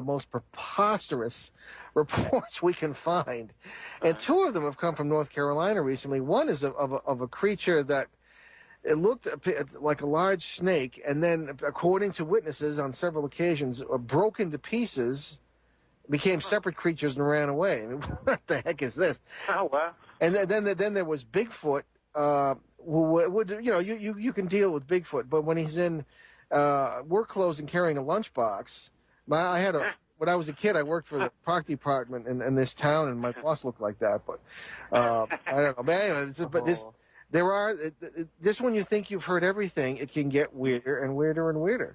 most preposterous reports we can find. And two of them have come from North Carolina recently. One is of a creature that it looked like a large snake, and then, according to witnesses on several occasions, broke into pieces, became separate creatures, and ran away. I mean, what the heck is this? Oh, wow. And then there was Bigfoot. You can deal with Bigfoot, but when he's in work clothes and carrying a lunchbox, when I was a kid, I worked for the park department in this town, and my boss looked like that. But I don't know. But anyway, this one, you think you've heard everything, it can get weirder and weirder and weirder.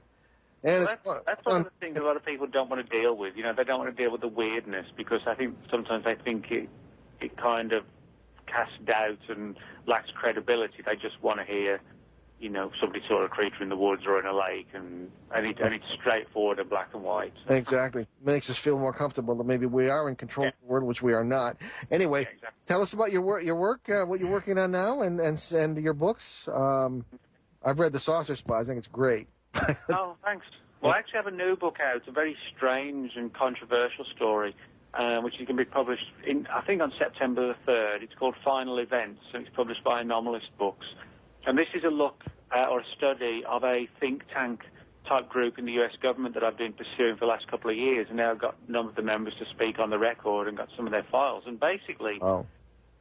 And that's one of the things a lot of people don't want to deal with. They don't want to deal with the weirdness, because I think sometimes they think it kind of casts doubt and lacks credibility. They just want to hear, somebody saw a creature in the woods or in a lake, and it's straightforward and black and white. Exactly. Makes us feel more comfortable that maybe we are in control of the world, which we are not. Anyway, Tell us about your work, what you're working on now, and your books. I've read The Saucer Spies. I think it's great. Oh, thanks. Well, I actually have a new book out. It's a very strange and controversial story, which is going to be published, I think, on September the 3rd. It's called Final Events, and it's published by Anomalist Books. And this is a look or a study of a think tank type group in the U.S. government that I've been pursuing for the last couple of years, and now I've got a number of the members to speak on the record and got some of their files. And basically,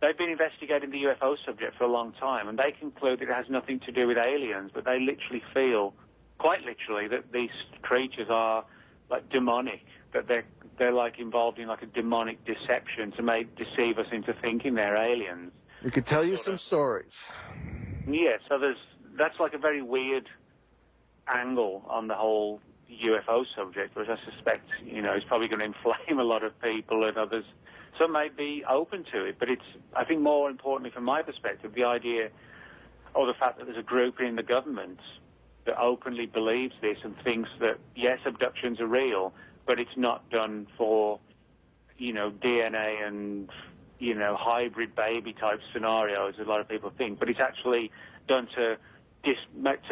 they've been investigating the UFO subject for a long time, and they conclude that it has nothing to do with aliens, but they literally feel, quite literally, that these creatures are like demonic, that they're like involved in like a demonic deception to deceive us into thinking they're aliens. We could tell you some stories. Yeah, so that's like a very weird angle on the whole UFO subject, which I suspect, is probably going to inflame a lot of people, and others. Some may be open to it, but it's, I think more importantly from my perspective, the idea or the fact that there's a group in the government that openly believes this and thinks that, yes, abductions are real, but it's not done for, DNA and, hybrid baby type scenarios, a lot of people think. But it's actually done to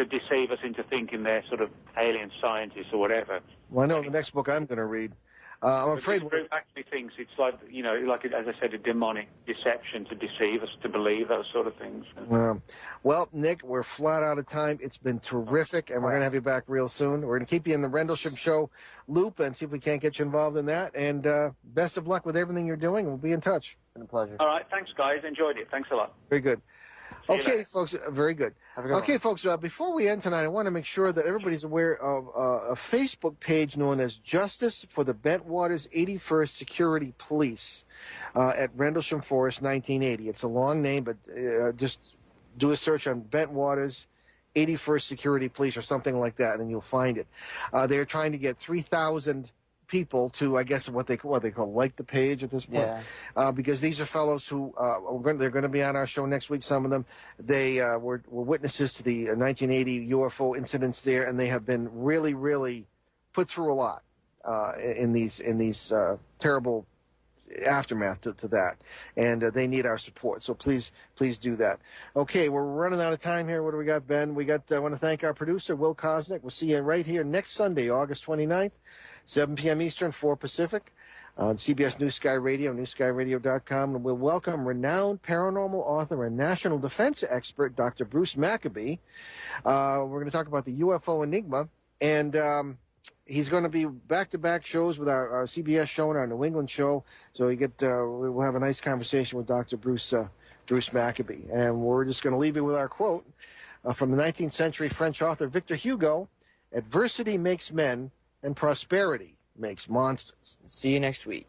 deceive us into thinking they're sort of alien scientists or whatever. Well, I know the next book I'm going to read. I'm afraid this group actually thinks it's like, as I said, a demonic deception to deceive us to believe those sort of things. Well, Nick, we're flat out of time. It's been terrific, and we're going to have you back real soon. We're going to keep you in the Rendlesham Show loop and see if we can't get you involved in that. And best of luck with everything you're doing. We'll be in touch. It's been a pleasure. All right. Thanks, guys. Enjoyed it. Thanks a lot. Very good. Okay, folks, very good. Okay, folks, before we end tonight, I want to make sure that everybody's aware of a Facebook page known as Justice for the Bentwaters 81st Security Police at Rendlesham Forest 1980. It's a long name, but just do a search on Bentwaters 81st Security Police or something like that, and you'll find it. They're trying to get 3,000 people to, I guess, what they call like the page at this point, because these are fellows who they're going to be on our show next week. Some of them, they were witnesses to the 1980 UFO incidents there, and they have been really, really put through a lot in these terrible aftermath to that, and they need our support. So please do that. Okay, we're running out of time here. What do we got, Ben? I want to thank our producer, Will Kosnick. We'll see you right here next Sunday, August 29th. 7 p.m. Eastern, 4 Pacific, on CBS New Sky Radio, newskyradio.com. And we'll welcome renowned paranormal author and national defense expert, Dr. Bruce Maccabee. We're going to talk about the UFO Enigma, and he's going to be back-to-back shows with our CBS show and our New England show. So we'll have a nice conversation with Dr. Bruce Maccabee. And we're just going to leave you with our quote from the 19th century French author Victor Hugo: "Adversity makes men, and prosperity makes monsters." See you next week.